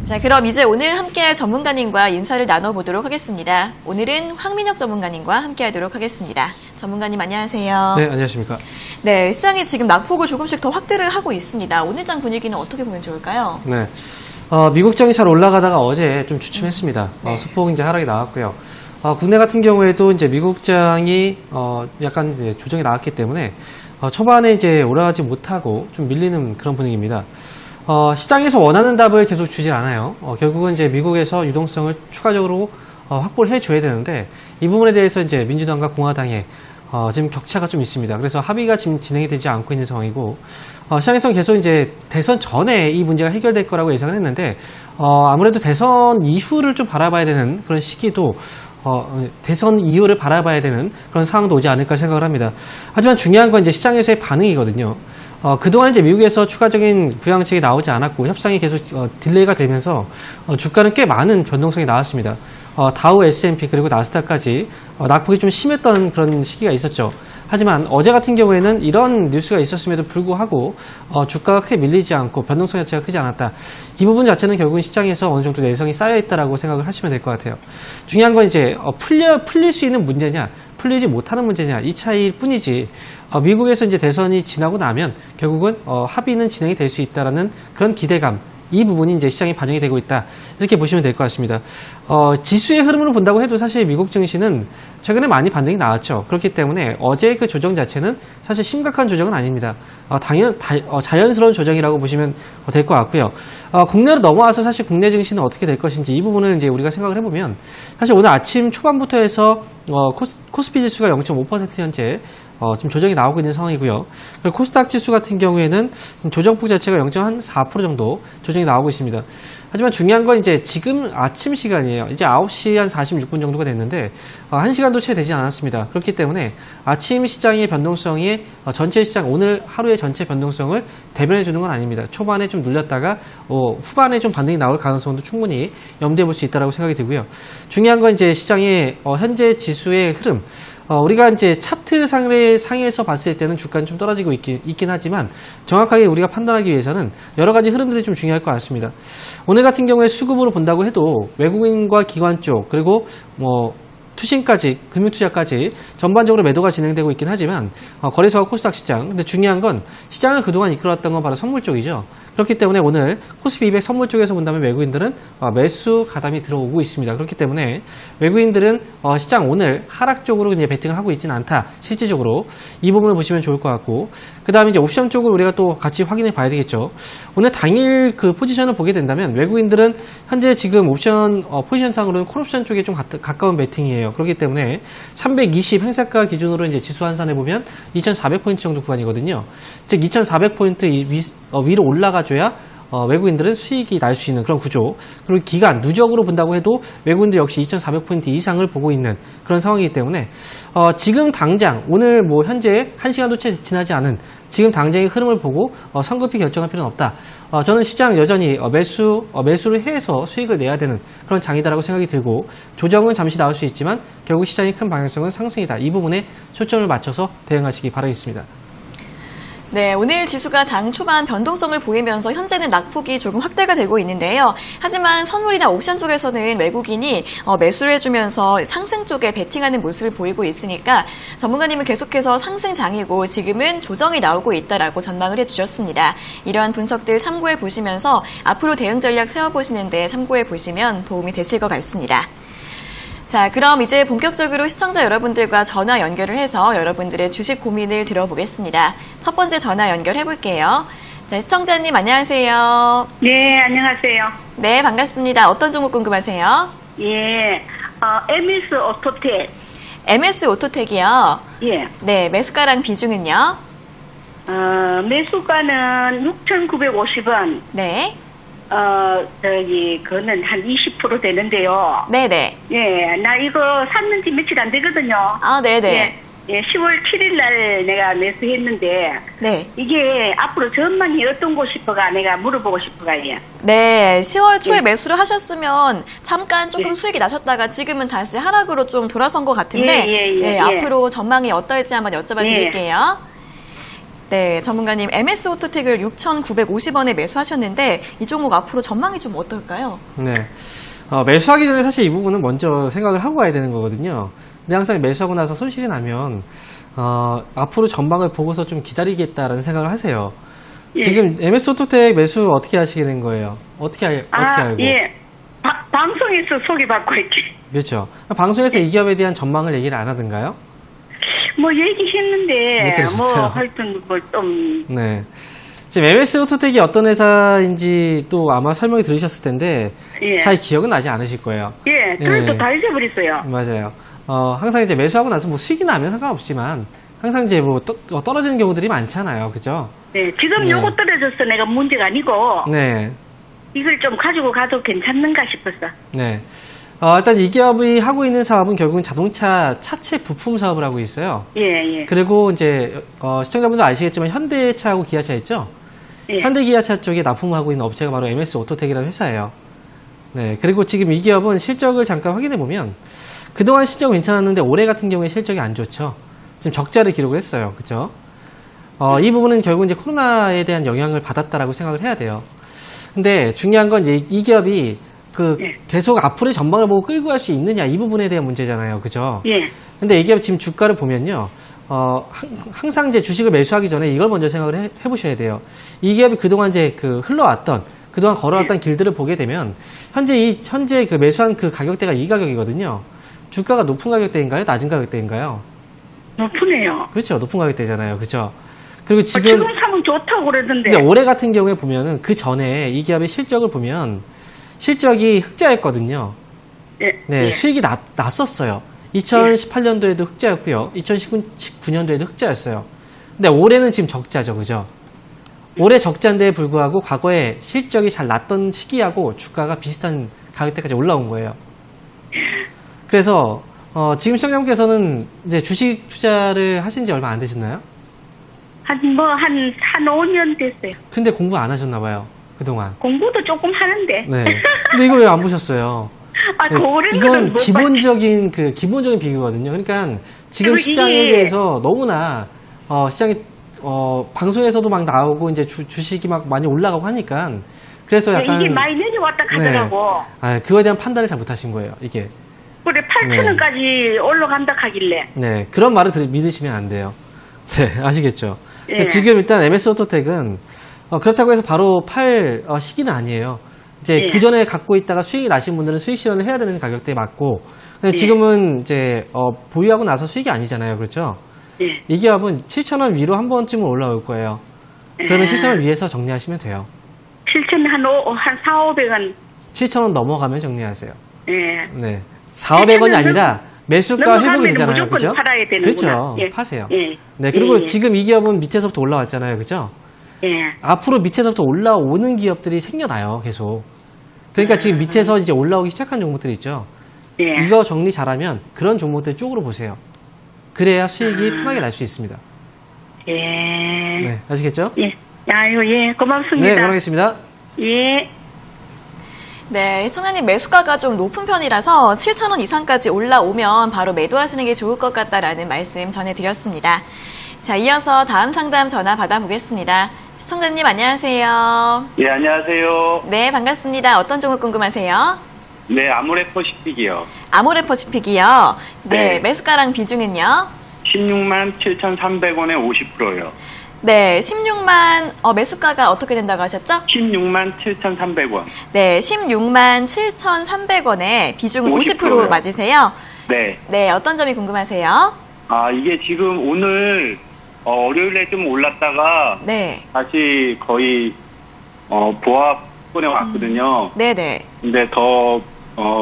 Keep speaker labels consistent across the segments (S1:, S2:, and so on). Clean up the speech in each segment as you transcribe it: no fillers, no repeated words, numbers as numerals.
S1: 자, 그럼 이제 오늘 함께할 전문가님과 인사를 나눠보도록 하겠습니다. 오늘은 황민혁 전문가님과 함께하도록 하겠습니다. 전문가님 안녕하세요.
S2: 네, 안녕하십니까.
S1: 네, 시장이 지금 낙폭을 조금씩 더 확대를 하고 있습니다. 오늘장 분위기는 어떻게 보면 좋을까요?
S2: 네, 미국장이 잘 올라가다가 어제 좀 주춤했습니다.
S1: 네.
S2: 소폭 이제 하락이 나왔고요. 국내 같은 경우에도 이제 미국장이 약간 이제 조정이 나왔기 때문에 초반에 이제 올라가지 못하고 좀 밀리는 그런 분위기입니다. 시장에서 원하는 답을 계속 주질 않아요. 결국은 이제 미국에서 유동성을 추가적으로 확보를 해줘야 되는데 이 부분에 대해서 이제 민주당과 공화당의 지금 격차가 좀 있습니다. 그래서 합의가 지금 진행이 되지 않고 있는 상황이고, 시장에서는 계속 이제 대선 전에 이 문제가 해결될 거라고 예상을 했는데, 아무래도 대선 이후를 좀 바라봐야 되는 그런 시기도 대선 이후를 바라봐야 되는 그런 상황도 오지 않을까 생각을 합니다. 하지만 중요한 건 이제 시장에서의 반응이거든요. 그동안 이제 미국에서 추가적인 부양책이 나오지 않았고 협상이 계속 딜레이가 되면서 주가는 꽤 많은 변동성이 나왔습니다. 다우, S&P 그리고 나스닥까지 낙폭이 좀 심했던 그런 시기가 있었죠. 하지만 어제 같은 경우에는 이런 뉴스가 있었음에도 불구하고 주가가 크게 밀리지 않고 변동성 자체가 크지 않았다. 이 부분 자체는 결국은 시장에서 어느 정도 내성이 쌓여 있다라고 생각을 하시면 될 것 같아요. 중요한 건 이제 풀릴 수 있는 문제냐, 풀리지 못하는 문제냐 이 차이일 뿐이지. 미국에서 이제 대선이 지나고 나면 결국은 합의는 진행이 될 수 있다라는 그런 기대감. 이 부분이 이제 시장에 반영이 되고 있다. 이렇게 보시면 될 것 같습니다. 지수의 흐름으로 본다고 해도 사실 미국 증시는 최근에 많이 반등이 나왔죠. 그렇기 때문에 어제의 그 조정 자체는 사실 심각한 조정은 아닙니다. 자연스러운 조정이라고 보시면 될 것 같고요. 국내로 넘어와서 사실 국내 증시는 어떻게 될 것인지 이 부분을 이제 우리가 생각을 해보면 사실 오늘 아침 초반부터 해서 코스피 지수가 0.5% 현재 지금 조정이 나오고 있는 상황이고요. 그리고 코스닥 지수 같은 경우에는 조정폭 자체가 0.4% 정도 조정이 나오고 있습니다. 하지만 중요한 건 이제 지금 아침 시간이에요. 이제 9시 한 46분 정도가 됐는데 1시간도 채 되지 않았습니다. 그렇기 때문에 아침 시장의 변동성이 전체 시장 오늘 하루의 전체 변동성을 대변해 주는 건 아닙니다. 초반에 좀 눌렸다가 후반에 좀 반등이 나올 가능성도 충분히 염두에 볼 수 있다고 생각이 들고요. 중요한 건 이제 시장의 현재 지수의 흐름. 우리가 이제 차트 상에서 봤을 때는 주가는 좀 떨어지고 있긴 하지만 정확하게 우리가 판단하기 위해서는 여러 가지 흐름들이 좀 중요할 것 같습니다. 오늘 같은 경우에 수급으로 본다고 해도 외국인과 기관 쪽 그리고 투신까지 금융투자까지 전반적으로 매도가 진행되고 있긴 하지만 거래소와 코스닥 시장 근데 중요한 건 시장을 그동안 이끌어왔던 건 바로 선물 쪽이죠. 그렇기 때문에 오늘 코스피 200 선물 쪽에서 본다면 외국인들은 매수 가담이 들어오고 있습니다. 그렇기 때문에 외국인들은 시장 오늘 하락 쪽으로 이제 베팅을 하고 있지는 않다. 실질적으로 이 부분을 보시면 좋을 것 같고 그 다음에 이제 옵션 쪽을 우리가 또 같이 확인해 봐야 되겠죠. 오늘 당일 그 포지션을 보게 된다면 외국인들은 현재 지금 옵션 포지션상으로는 콜옵션 쪽에 좀 가까운 베팅이에요. 그렇기 때문에 320 행사가 기준으로 이제 지수 환산해 보면 2,400포인트 정도 구간이거든요. 즉 2,400포인트 위로 올라가줘야 외국인들은 수익이 날 수 있는 그런 구조. 그리고 기간, 누적으로 본다고 해도 외국인들 역시 2,400포인트 이상을 보고 있는 그런 상황이기 때문에 지금 당장 오늘 현재 1시간도 채 지나지 않은 지금 당장의 흐름을 보고 성급히 결정할 필요는 없다. 저는 시장 여전히 매수를 해서 수익을 내야 되는 그런 장이다라고 생각이 들고 조정은 잠시 나올 수 있지만 결국 시장의 큰 방향성은 상승이다. 이 부분에 초점을 맞춰서 대응하시기 바라겠습니다.
S1: 네, 오늘 지수가 장 초반 변동성을 보이면서 현재는 낙폭이 조금 확대가 되고 있는데요. 하지만 선물이나 옵션 쪽에서는 외국인이 매수를 해주면서 상승 쪽에 베팅하는 모습을 보이고 있으니까 전문가님은 계속해서 상승장이고 지금은 조정이 나오고 있다라고 전망을 해주셨습니다. 이러한 분석들 참고해 보시면서 앞으로 대응 전략 세워보시는데 참고해 보시면 도움이 되실 것 같습니다. 자, 그럼 이제 본격적으로 시청자 여러분들과 전화 연결을 해서 여러분들의 주식 고민을 들어보겠습니다. 첫 번째 전화 연결해 볼게요. 자, 시청자님 안녕하세요.
S3: 네, 안녕하세요.
S1: 네, 반갑습니다. 어떤 종목 궁금하세요?
S3: 예, MS 오토텍.
S1: MS 오토텍이요?
S3: 예.
S1: 네, 매수가랑 비중은요?
S3: 매수가는 6,950원.
S1: 네.
S3: 그거는 한 20% 되는데요.
S1: 네네.
S3: 예, 나 이거 샀는 지 며칠 안 되거든요.
S1: 아, 네네.
S3: 예, 10월 7일 날 내가 매수했는데.
S1: 네.
S3: 이게 앞으로 전망이 어떤 곳이퍼가 내가 물어보고 싶어가, 예.
S1: 네, 10월 초에
S3: 예.
S1: 매수를 하셨으면 잠깐 조금
S3: 예.
S1: 수익이 나셨다가 지금은 다시 하락으로 좀 돌아선 것 같은데.
S3: 예.
S1: 네, 앞으로 전망이 어떨지 한번 여쭤봐 드릴게요. 네, 전문가님 MS 오토텍을 6,950원에 매수하셨는데 이 종목 앞으로 전망이 좀 어떨까요?
S2: 네. 매수하기 전에 사실 이 부분은 먼저 생각을 하고 가야 되는 거거든요. 근데 항상 매수하고 나서 손실이 나면, 앞으로 전망을 보고서 좀 기다리겠다라는 생각을 하세요.
S3: 예.
S2: 지금 MS 오토텍 매수 어떻게 하시게 된 거예요? 어떻게 알고?
S3: 예. 방송에서 소개받고 있지.
S2: 그렇죠. 방송에서 이 기업에 대한 전망을 얘기를 안 하던가요?
S3: 뭐
S2: 못
S3: 얘기했는데
S2: 들으셨어요?
S3: 뭐 하여튼 뭐 좀
S2: 네. 지금 MS 오토텍이 어떤 회사인지 또 아마 설명이 들으셨을 텐데
S3: 예.
S2: 잘 기억은 나지 않으실 거예요.
S3: 예, 그래도
S2: 예.
S3: 다 잊어버렸어요.
S2: 맞아요. 항상 이제 매수하고 나서 뭐 수익이 나면 상관없지만 항상 이제 뭐 떨어지는 경우들이 많잖아요. 그죠?
S3: 네, 지금
S2: 네.
S3: 요거 떨어져서 내가 문제가 아니고
S2: 네.
S3: 이걸 좀 가지고 가도 괜찮는가 싶었어.
S2: 네. 일단 이 기업이 하고 있는 사업은 결국은 자동차 차체 부품 사업을 하고 있어요.
S3: 예, 예.
S2: 그리고 이제 시청자분도 아시겠지만 현대차하고 기아차 있죠?
S3: 예.
S2: 현대기아차 쪽에 납품하고 있는 업체가 바로 MS 오토텍이라는 회사예요. 네. 그리고 지금 이 기업은 실적을 잠깐 확인해 보면 그동안 실적 괜찮았는데 올해 같은 경우에 실적이 안 좋죠. 지금 적자를 기록을 했어요. 그죠? 이 부분은 결국 이제 코로나에 대한 영향을 받았다라고 생각을 해야 돼요. 근데 중요한 건 이제 이 기업이
S3: 예.
S2: 계속 앞으로의 전망을 보고 끌고 갈 수 있느냐 이 부분에 대한 문제잖아요. 그죠?
S3: 예.
S2: 근데 이 기업 지금 주가를 보면요. 항상 이제 주식을 매수하기 전에 이걸 먼저 생각을 해보셔야 돼요. 이 기업이 그동안 이제 그동안 걸어왔던 길들을 보게 되면, 현재 그 매수한 그 가격대가 이 가격이거든요. 주가가 높은 가격대인가요? 낮은 가격대인가요?
S3: 높으네요.
S2: 그렇죠. 높은 가격대잖아요. 그죠? 그리고
S3: 지금 사면 좋다고 그러던데.
S2: 근데 올해 같은 경우에 보면은 그 전에 이 기업의 실적을 보면 실적이 흑자였거든요.
S3: 예.
S2: 네,
S3: 예.
S2: 수익이 났었어요. 2018년도에도 흑자였고요. 2019년도에도 흑자였어요. 근데 올해는 지금 적자죠. 그죠? 올해 적자인데에 불구하고 과거에 실적이 잘 났던 시기하고 주가가 비슷한 가격대까지 올라온 거예요. 그래서 지금 시청자분께서는 이제 주식 투자를 하신 지 얼마 안 되셨나요?
S3: 한 5년 됐어요.
S2: 근데 공부 안 하셨나 봐요. 그동안.
S3: 공부도 조금 하는데.
S2: 네. 근데 이거 왜 안 보셨어요?
S3: 아,
S2: 네,
S3: 그런
S2: 이건
S3: 거는 못
S2: 기본적인 비교거든요. 그러니까 지금
S3: 그리고
S2: 시장에
S3: 이게-
S2: 대해서 너무나 시장이 방송에서도 막 나오고 이제 주식이 막 많이 올라가고 하니까 그래서
S3: 봤지.
S2: 약간
S3: 이게 많이 내려왔다 하더라고.
S2: 그거에 대한 판단을 잘 못하신 거예요. 이게
S3: 그래, 8,000원까지 올라간다 하길래.
S2: 네 그런 말을 믿으시면 안 돼요. 네 아시겠죠?
S3: 예.
S2: 지금 일단 MS 오토텍은 그렇다고 해서 바로 팔 시기는 아니에요. 이제
S3: 예.
S2: 그 전에 갖고 있다가 수익이 나신 분들은 수익 실현을 해야 되는 가격대에 맞고 근데
S3: 예.
S2: 지금은 이제 보유하고 나서 수익이 아니잖아요. 그렇죠?
S3: 예.
S2: 이 기업은 7,000원 위로 한 번쯤은 올라올 거예요. 그러면
S3: 예.
S2: 7,000원 위에서 정리하시면 돼요.
S3: 7,000 한 4,500원.
S2: 7,000원 넘어가면 정리하세요.
S3: 예.
S2: 네. 4,500원이 아니라 매수가 회복이
S3: 넘어가면
S2: 되잖아요.
S3: 무조건
S2: 그죠?
S3: 팔아야 되는구나.
S2: 그렇죠.
S3: 예.
S2: 파세요.
S3: 예.
S2: 네. 그리고
S3: 예.
S2: 지금 이 기업은 밑에서부터 올라왔잖아요. 그죠?
S3: 예.
S2: 앞으로 밑에서부터 올라오는 기업들이 생겨나요. 계속. 그러니까 지금 밑에서 이제 올라오기 시작한 종목들이 있죠.
S3: 예.
S2: 이거 정리 잘하면 그런 종목들 쪽으로 보세요. 그래야 수익이 편하게 날 수 있습니다.
S3: 예.
S2: 네. 아시겠죠?
S3: 예. 아유, 예. 고맙습니다.
S2: 네. 고맙겠습니다.
S3: 예.
S1: 네, 시청자님 매수가가 좀 높은 편이라서 7,000원 이상까지 올라오면 바로 매도하시는 게 좋을 것 같다라는 말씀 전해드렸습니다. 자, 이어서 다음 상담 전화 받아보겠습니다. 시청자님 안녕하세요.
S4: 예, 안녕하세요.
S1: 네, 반갑습니다. 어떤 종목 궁금하세요?
S4: 네, 아모레퍼시픽이요.
S1: 아모레퍼시픽이요. 네,
S4: 네.
S1: 매수가랑 비중은요?
S4: 16만 7,300원에 50%요.
S1: 네, 16만, 매수가가 어떻게 된다고 하셨죠?
S4: 16만 7,300원.
S1: 네, 16만 7,300원에 비중은 50%
S4: 50%요.
S1: 맞으세요?
S4: 네.
S1: 네, 어떤 점이 궁금하세요?
S4: 이게 지금 오늘, 월요일에 좀 올랐다가,
S1: 네,
S4: 다시 거의, 보합권에 왔거든요.
S1: 네네.
S4: 근데 더,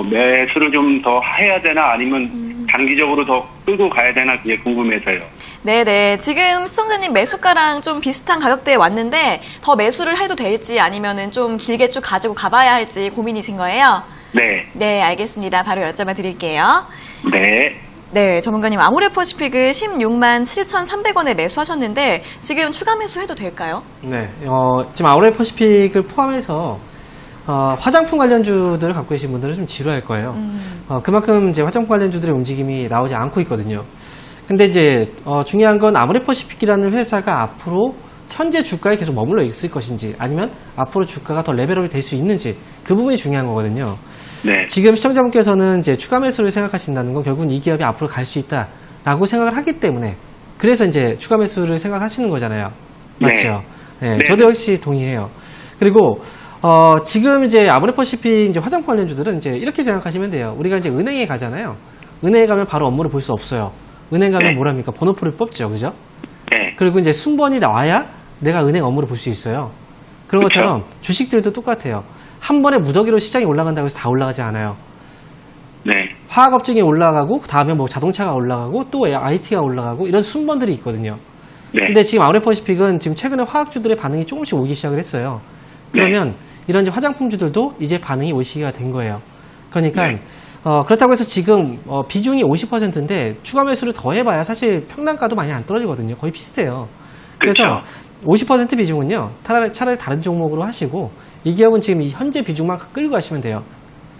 S4: 매수를 좀 더 해야 되나 아니면 단기적으로 더 끌고 가야 되나 그게 궁금해서요.
S1: 네네. 지금 시청자님 매수가랑 좀 비슷한 가격대에 왔는데 더 매수를 해도 될지 아니면은 좀 길게 쭉 가지고 가봐야 할지 고민이신 거예요?
S4: 네.
S1: 네, 알겠습니다. 바로 여쭤봐 드릴게요.
S4: 네.
S1: 네, 전문가님 아모레퍼시픽을 16만 7,300원에 매수하셨는데 지금 추가 매수해도 될까요?
S2: 네. 지금 아우레퍼시픽을 포함해서 화장품 관련주들을 갖고 계신 분들은 좀 지루할 거예요. 그만큼 이제 화장품 관련주들의 움직임이 나오지 않고 있거든요. 근데 이제 중요한 건 아모레퍼시픽이라는 회사가 앞으로 현재 주가에 계속 머물러 있을 것인지 아니면 앞으로 주가가 더 레벨업이 될 수 있는지 그 부분이 중요한 거거든요.
S4: 네.
S2: 지금 시청자분께서는 이제 추가 매수를 생각하신다는 건 결국은 이 기업이 앞으로 갈 수 있다라고 생각을 하기 때문에 그래서 이제 추가 매수를 생각하시는 거잖아요. 맞죠? 네.
S4: 네.
S2: 저도 역시 동의해요. 그리고 지금 이제 아모레퍼시픽 이제 화장품 관련주들은 이제 이렇게 생각하시면 돼요. 우리가 이제 은행에 가잖아요. 은행에 가면 바로 업무를 볼 수 없어요. 은행 가면
S4: 네.
S2: 뭐랍니까? 번호표를 뽑죠. 그죠?
S4: 네.
S2: 그리고 이제 순번이 나와야 내가 은행 업무를 볼 수 있어요. 그런
S4: 그쵸?
S2: 것처럼 주식들도 똑같아요. 한 번에 무더기로 시장이 올라간다고 해서 다 올라가지 않아요.
S4: 네.
S2: 화학업종이 올라가고 다음에 뭐 자동차가 올라가고 또 IT가 올라가고 이런 순번들이 있거든요.
S4: 네.
S2: 근데 지금 아모레퍼시픽은 지금 최근에 화학주들의 반응이 조금씩 오기 시작을 했어요. 그러면 이런 이제 화장품주들도 이제 반응이 올 시기가 된 거예요. 그러니까
S4: 네.
S2: 그렇다고 해서 지금 비중이 50%인데 추가 매수를 더 해봐야 사실 평단가도 많이 안 떨어지거든요. 거의 비슷해요. 그래서
S4: 그렇죠.
S2: 50% 비중은요 차라리 다른 종목으로 하시고 이 기업은 지금 이 현재 비중만 끌고 가시면 돼요.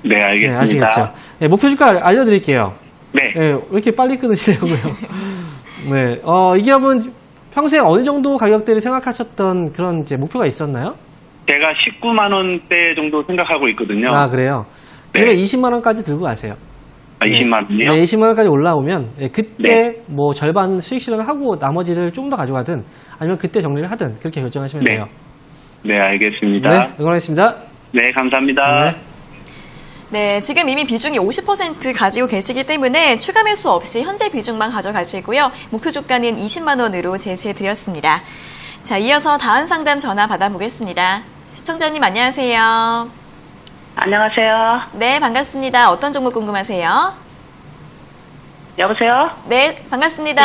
S4: 네,
S2: 네,
S4: 알겠습니다.
S2: 아시겠죠? 네, 목표 주가 알려드릴게요.
S4: 네.
S2: 네, 왜 이렇게 빨리 끊으시려고요? 네, 이 기업은 평소에 어느 정도 가격대를 생각하셨던 그런 이제 목표가 있었나요?
S4: 제가 19만 원대 정도 생각하고 있거든요.
S2: 아, 그래요?
S4: 네.
S2: 그러면 20만 원까지 들고 가세요.
S4: 아, 20만 원이요?
S2: 네, 20만 원까지 올라오면 그때
S4: 네.
S2: 뭐 절반 수익 실현을 하고 나머지를 좀 더 가져가든 아니면 그때 정리를 하든 그렇게 결정하시면
S4: 네.
S2: 돼요.
S4: 네, 알겠습니다.
S2: 네, 응원하겠습니다.
S4: 네, 감사합니다.
S2: 네.
S1: 네, 지금 이미 비중이 50% 가지고 계시기 때문에 추가 매수 없이 현재 비중만 가져가시고요. 목표 주가는 20만 원으로 제시해드렸습니다. 자, 이어서 다음 상담 전화 받아보겠습니다. 시청자님 안녕하세요.
S3: 안녕하세요.
S1: 네, 반갑습니다. 어떤 종목 궁금하세요?
S3: 여보세요?
S1: 네, 반갑습니다.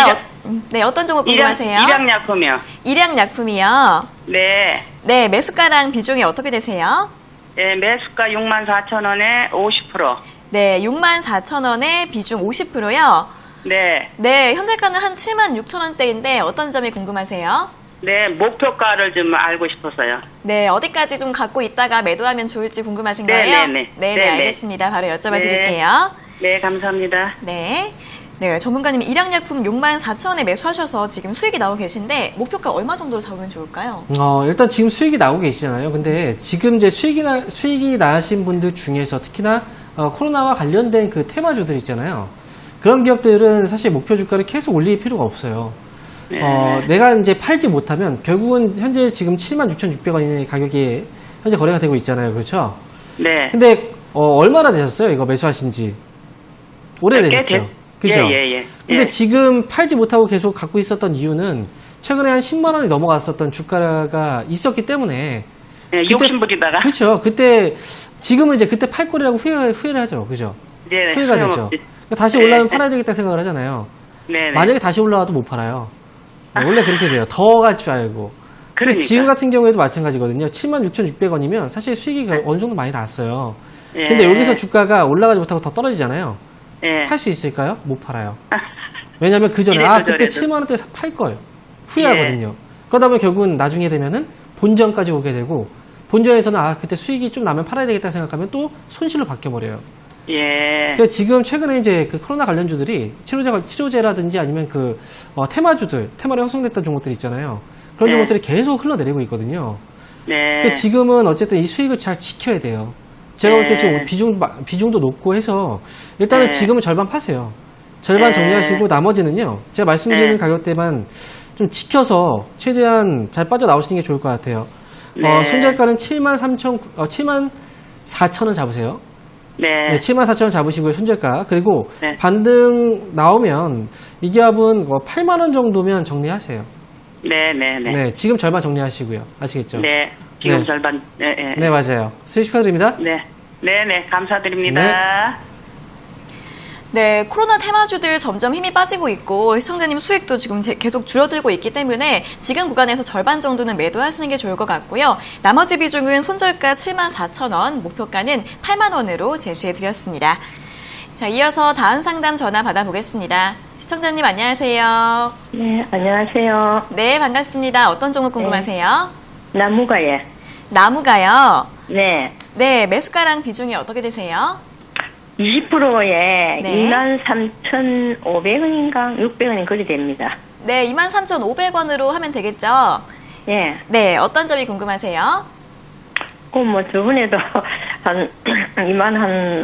S1: 네, 어떤 종목 궁금하세요?
S3: 일양약품이요.
S1: 일양약품이요.
S3: 네.
S1: 네, 매수가랑 비중이 어떻게 되세요?
S3: 네, 매수가 64,000원에 50%.
S1: 네, 64,000원에 비중 50%요.
S3: 네.
S1: 네, 현재가는 한 76,000원대인데 어떤 점이 궁금하세요?
S3: 네, 목표가를 좀 알고 싶었어요.
S1: 네, 어디까지 좀 갖고 있다가 매도하면 좋을지 궁금하신가요?
S3: 네네네.
S1: 네,
S3: 네네.
S1: 알겠습니다. 바로 여쭤봐
S3: 네.
S1: 드릴게요.
S3: 네, 감사합니다.
S1: 네. 네, 전문가님 일양약품 64,000원에 매수하셔서 지금 수익이 나오고 계신데 목표가 얼마 정도로 잡으면 좋을까요?
S2: 일단 지금 수익이 나오고 계시잖아요. 근데 지금 이제 수익이 나신 분들 중에서 특히나 코로나와 관련된 그 테마주들 있잖아요. 그런 기업들은 사실 목표 주가를 계속 올릴 필요가 없어요.
S3: 네.
S2: 내가 이제 팔지 못하면 결국은 현재 지금 76,600원의 가격이 현재 거래가 되고 있잖아요. 그렇죠?
S3: 네.
S2: 근데 얼마나 되셨어요? 이거 매수하신 지? 오래되셨죠? 그죠?
S3: 예.
S2: 근데
S3: 예.
S2: 지금 팔지 못하고 계속 갖고 있었던 이유는 최근에 한 10만 원이 넘어갔었던 주가가 있었기 때문에
S3: 네, 욕심부리다가.
S2: 그렇죠. 그때 지금은 이제 그때 팔 거리라고 후회를 하죠. 그죠?
S3: 네,
S2: 후회가 되죠.
S3: 소용없지.
S2: 그러니까 다시
S3: 네,
S2: 올라오면
S3: 네.
S2: 팔아야 되겠다 생각을 하잖아요.
S3: 네네.
S2: 만약에 다시 올라와도 못 팔아요. 네, 원래 그렇게 돼요. 더 갈 줄 알고.
S3: 그러니까.
S2: 지금 같은 경우에도 마찬가지거든요. 76,600원이면 사실 수익이 어느 정도 많이 났어요.
S3: 예.
S2: 근데 여기서 주가가 올라가지 못하고 더 떨어지잖아요.
S3: 예.
S2: 팔 수 있을까요? 못 팔아요. 왜냐면 그 전에
S3: 이래도
S2: 그때
S3: 저래도.
S2: 7만 원대 팔 걸 후회하거든요. 그러다 보면 결국은 나중에 되면은 본전까지 오게 되고 본전에서는 그때 수익이 좀 나면 팔아야 되겠다 생각하면 또 손실로 바뀌어 버려요.
S3: 예.
S2: 그래서 지금 최근에 이제 그 코로나 관련주들이 치료제라든지 아니면 그 테마로 형성됐던 종목들 있잖아요. 그런
S3: 네.
S2: 종목들이 계속 흘러내리고 있거든요.
S3: 네.
S2: 그러니까 지금은 어쨌든 이 수익을 잘 지켜야 돼요. 제가 볼 때 지금 비중도 높고 해서 일단은
S3: 네.
S2: 지금은 절반 파세요. 절반
S3: 네.
S2: 정리하시고 나머지는요. 제가 말씀드리는
S3: 네.
S2: 가격대만 좀 지켜서 최대한 잘 빠져나오시는 게 좋을 것 같아요.
S3: 네.
S2: 손절가는 74,000원 잡으세요.
S3: 네.
S2: 네, 74,000원 잡으시고요, 손절가. 그리고
S3: 네.
S2: 반등 나오면 이 기업은 8만 원 정도면 정리하세요.
S3: 네.
S2: 네, 지금 절반 정리하시고요. 아시겠죠?
S3: 네. 지금
S2: 네.
S3: 절반. 네.
S2: 네, 맞아요. 수익 축하드립니다.
S3: 네. 감사드립니다.
S1: 네, 코로나 테마주들 점점 힘이 빠지고 있고 시청자님 수익도 지금 계속 줄어들고 있기 때문에 지금 구간에서 절반 정도는 매도하시는 게 좋을 것 같고요. 나머지 비중은 손절가 74,000원, 목표가는 8만 원으로 제시해드렸습니다. 자, 이어서 다음 상담 전화 받아보겠습니다. 시청자님 안녕하세요.
S5: 네, 안녕하세요.
S1: 네, 반갑습니다. 어떤 종목 궁금하세요?
S5: 나무가예.
S1: 나무가요.
S5: 네,
S1: 네, 매수가랑 비중이 어떻게 되세요?
S5: 20%에
S1: 네.
S5: 23,500원인가 600원인 거리 됩니다.
S1: 네, 23,500원으로 하면 되겠죠?
S5: 예.
S1: 네, 어떤 점이 궁금하세요?
S5: 뭐 저번에도 한 2만 한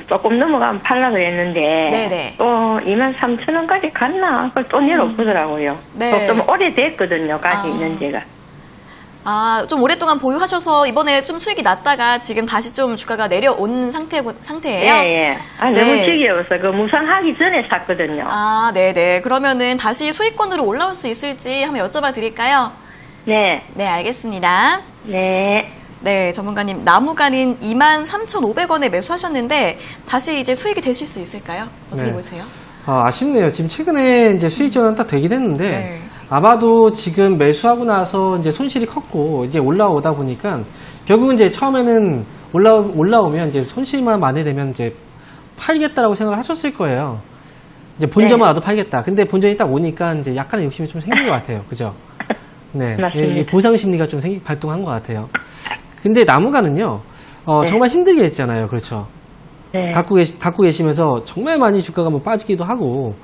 S5: 조금 넘어가면 팔라 그랬는데
S1: 네네.
S5: 또 23,000원까지 갔나? 그걸 또 내려오더라고요.
S1: 네.
S5: 또 좀 오래됐거든요. 가지 있는 제가.
S1: 아, 좀 오랫동안 보유하셔서 이번에 좀 수익이 났다가 지금 다시 좀 주가가 내려온 상태예요?
S5: 예. 아,
S1: 네.
S5: 너무 지겨워서 그 무상하기 전에 샀거든요.
S1: 아, 네네. 그러면은 다시 수익권으로 올라올 수 있을지 한번 여쭤봐 드릴까요?
S5: 네.
S1: 네, 알겠습니다.
S5: 네.
S1: 네, 전문가님, 나무가린 23,500원에 매수하셨는데 다시 이제 수익이 되실 수 있을까요? 어떻게
S2: 네.
S1: 보세요?
S2: 아쉽네요. 지금 최근에 이제 수익 전환 딱 되긴 했는데
S1: 네.
S2: 아마도 지금 매수하고 나서 이제 손실이 컸고 이제 올라오다 보니까 결국은 이제 처음에는 올라오면 이제 손실만 만회되면 이제 팔겠다라고 생각을 하셨을 거예요. 이제 본전만 와도 팔겠다. 근데 본전이 딱 오니까 이제 약간의 욕심이 좀 생긴 것 같아요. 그죠? 네.
S5: 맞습니다.
S2: 이 보상 심리가 좀 발동한 것 같아요. 근데 나무가는요,
S5: 네.
S2: 정말 힘들게 했잖아요. 그렇죠?
S5: 네.
S2: 갖고 계시면서 정말 많이 주가가 뭐 빠지기도 하고,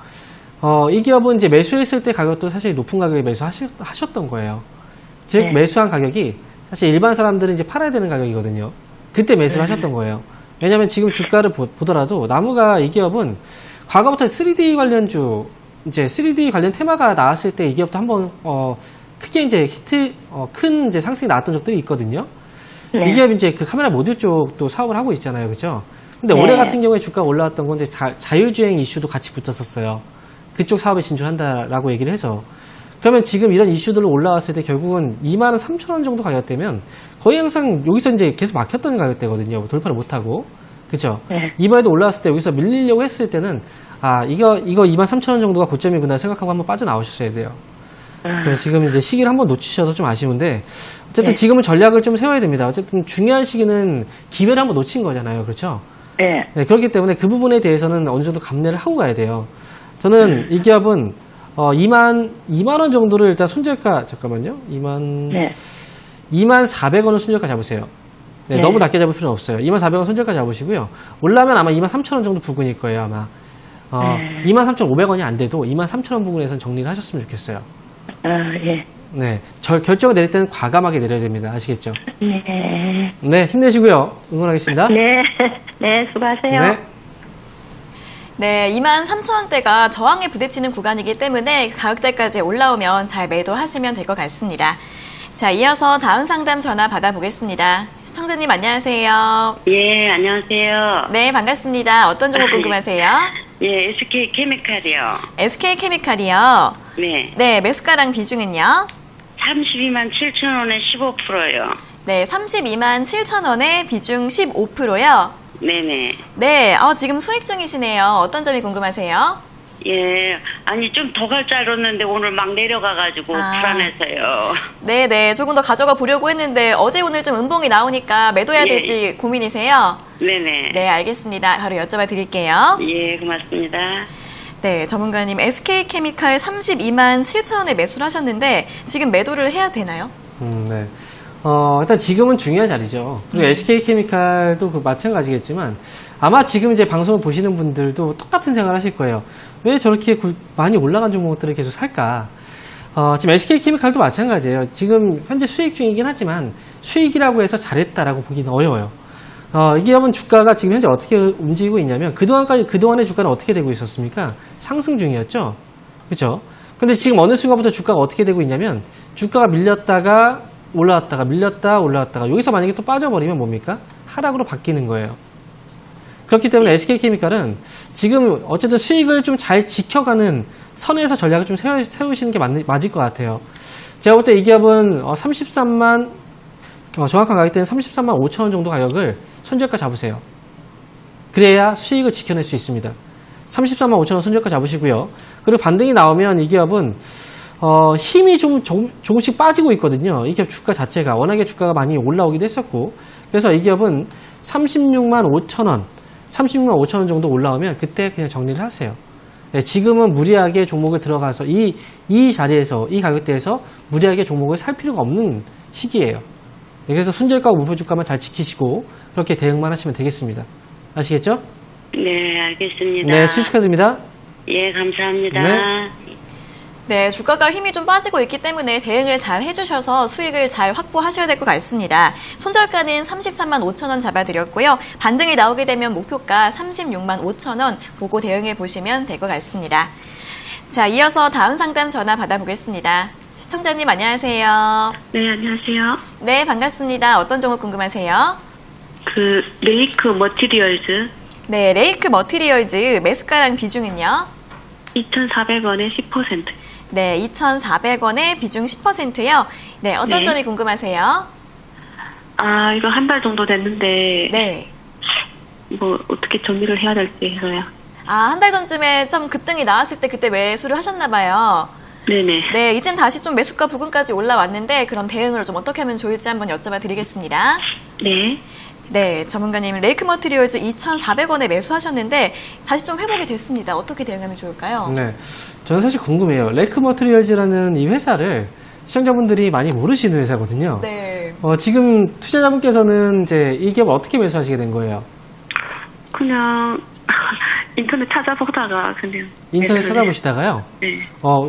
S2: 이 기업은 이제 매수했을 때 가격도 사실 높은 가격에 매수하셨던 거예요. 즉,
S5: 네.
S2: 매수한 가격이 사실 일반 사람들은 이제 팔아야 되는 가격이거든요. 그때 매수를 하셨던 거예요. 왜냐면 지금 주가를 보더라도 나무가 이 기업은 과거부터 3D 관련주, 이제 3D 관련 테마가 나왔을 때 이 기업도 한번, 크게 이제 큰 이제 상승이 나왔던 적들이 있거든요.
S5: 네.
S2: 이 기업이 이제 그 카메라 모듈 쪽도 사업을 하고 있잖아요. 그죠? 근데
S5: 네.
S2: 올해 같은 경우에 주가가 올라왔던 건 이제 자율주행 이슈도 같이 붙었었어요. 그쪽 사업에 진출한다라고 얘기를 해서. 그러면 지금 이런 이슈들로 올라왔을 때 결국은 23,000원 정도 가격대면 거의 항상 여기서 이제 계속 막혔던 가격대거든요. 돌파를 못하고. 그죠?
S5: 네.
S2: 이번에도 올라왔을 때 여기서 밀리려고 했을 때는 이거 23,000원 정도가 고점이구나 생각하고 한번 빠져나오셨어야 돼요. 그래서 지금 이제 시기를 한번 놓치셔서 좀 아쉬운데 어쨌든
S5: 네.
S2: 지금은 전략을 좀 세워야 됩니다. 어쨌든 중요한 시기는 기회를 한번 놓친 거잖아요. 그렇죠?
S5: 네.
S2: 네, 그렇기 때문에 그 부분에 대해서는 어느 정도 감내를 하고 가야 돼요. 저는 이 기업은 2만 원 정도를 일단 손절가 잠깐만요.
S5: 네.
S2: 2만 400원을 손절가 잡으세요. 네,
S5: 네.
S2: 너무 낮게 잡을 필요는 없어요. 2만 400원 손절가 잡으시고요. 올라면 아마 2만 3천원 정도 부근일 거예요. 아마 2만 3,500원이 안 돼도 2만 3천원 부근에서는 정리를 하셨으면 좋겠어요.
S5: 예.
S2: 네, 결정을 내릴 때는 과감하게 내려야 됩니다. 아시겠죠?
S5: 네.
S2: 네, 힘내시고요. 응원하겠습니다.
S5: 네. 네, 수고하세요.
S2: 네.
S1: 네, 23,000원대가 저항에 부딪히는 구간이기 때문에 가격대까지 올라오면 잘 매도하시면 될 것 같습니다. 자, 이어서 다음 상담 전화 받아보겠습니다. 시청자님 안녕하세요.
S3: 예, 안녕하세요.
S1: 네, 반갑습니다. 어떤 종목 궁금하세요?
S3: 예, SK 케미칼이요.
S1: SK케미칼이요.
S3: 네.
S1: 네, 매수가랑 비중은요?
S3: 32만 7천 원에 15%요.
S1: 네, 32만 7천원에 비중 15%요.
S3: 네네.
S1: 네, 지금 수익 중이시네요. 어떤 점이 궁금하세요?
S3: 예, 아니 좀 더 갈 줄 알았는데 오늘 막 내려가가지고 불안해서요.
S1: 네네, 조금 더 가져가 보려고 했는데 어제 오늘 좀 음봉이 나오니까 매도해야
S3: 예.
S1: 될지 고민이세요?
S3: 네네.
S1: 네, 알겠습니다. 바로 여쭤봐 드릴게요.
S3: 예, 고맙습니다.
S1: 네, 전문가님, SK케미칼 32만 7천원에 매수를 하셨는데 지금 매도를 해야 되나요?
S2: 네. 일단 지금은 중요한 자리죠. 그리고 SK케미칼도 마찬가지겠지만 아마 지금 이제 방송을 보시는 분들도 똑같은 생각을 하실 거예요. 왜 저렇게 많이 올라간 종목들을 계속 살까? 지금 SK케미칼도 마찬가지예요. 지금 현재 수익 중이긴 하지만 수익이라고 해서 잘했다라고 보기는 어려워요. 이 기업은 주가가 지금 현재 어떻게 움직이고 있냐면 그동안의 주가는 어떻게 되고 있었습니까? 상승 중이었죠. 그렇죠? 그런데 지금 어느 순간부터 주가가 어떻게 되고 있냐면 주가가 밀렸다가 올라왔다가 밀렸다 올라왔다가 여기서 만약에 또 빠져버리면 뭡니까? 하락으로 바뀌는 거예요. 그렇기 때문에 SK케미칼은 지금 어쨌든 수익을 좀 잘 지켜가는 선에서 전략을 좀 세우시는 게 맞을 것 같아요. 제가 볼 때 이 기업은 33만 정확한 가격대는 33만 5천 원 정도 가격을 손절가 잡으세요. 그래야 수익을 지켜낼 수 있습니다. 33만 5천 원 손절가 잡으시고요. 그리고 반등이 나오면 이 기업은 힘이 조금씩 빠지고 있거든요. 이 기업 주가 자체가 워낙에 주가가 많이 올라오기도 했었고, 그래서 이 기업은 36만 5천 원 정도 올라오면 그때 그냥 정리를 하세요. 네, 지금은 무리하게 종목을 들어가서 이 자리에서 이 가격대에서 무리하게 종목을 살 필요가 없는 시기예요. 네, 그래서 손절가와 목표 주가만 잘 지키시고 그렇게 대응만 하시면 되겠습니다. 아시겠죠?
S3: 네, 알겠습니다.
S2: 네, 수익 축하드립니다.
S3: 예, 감사합니다.
S2: 네.
S1: 네, 주가가 힘이 좀 빠지고 있기 때문에 대응을 잘 해주셔서 수익을 잘 확보하셔야 될 것 같습니다. 손절가는 33만 5천 원 잡아드렸고요. 반등이 나오게 되면 목표가 36만 5천 원 보고 대응해 보시면 될 것 같습니다. 자, 이어서 다음 상담 전화 받아보겠습니다. 시청자님 안녕하세요.
S5: 네, 안녕하세요.
S1: 네, 반갑습니다. 어떤 종목 궁금하세요?
S5: 레이크 머티리얼즈
S1: 네, 레이크 머티리얼즈 매수가랑 비중은요?
S5: 2,400원에 10%.
S1: 네, 2,400원에 비중 10%요. 네, 어떤
S5: 네.
S1: 점이 궁금하세요?
S5: 아, 이거 한 달 정도 됐는데,
S1: 네.
S5: 뭐, 어떻게 정리를 해야 될지 해서요.
S1: 아, 한 달 전쯤에 좀 급등이 나왔을 때 그때 매수를 하셨나봐요.
S5: 네네.
S1: 네, 이젠 다시 좀 매수가 부근까지 올라왔는데 그럼 대응을 좀 어떻게 하면 좋을지 한번 여쭤봐 드리겠습니다.
S5: 네.
S1: 네, 전문가님 레이크 머티리얼즈 2,400원에 매수하셨는데 다시 좀 회복이 됐습니다. 어떻게 대응하면 좋을까요?
S2: 네. 저는 사실 궁금해요. 레이크 머티리얼즈라는 이 회사를 시청자분들이 많이 모르시는 회사거든요.
S1: 네.
S2: 지금 투자자분께서는 이제 이 기업을 어떻게 매수하시게 된 거예요?
S5: 그냥, 인터넷 찾아보다가 그냥.
S2: 인터넷
S5: 매수를
S2: 찾아보시다가요?
S5: 네.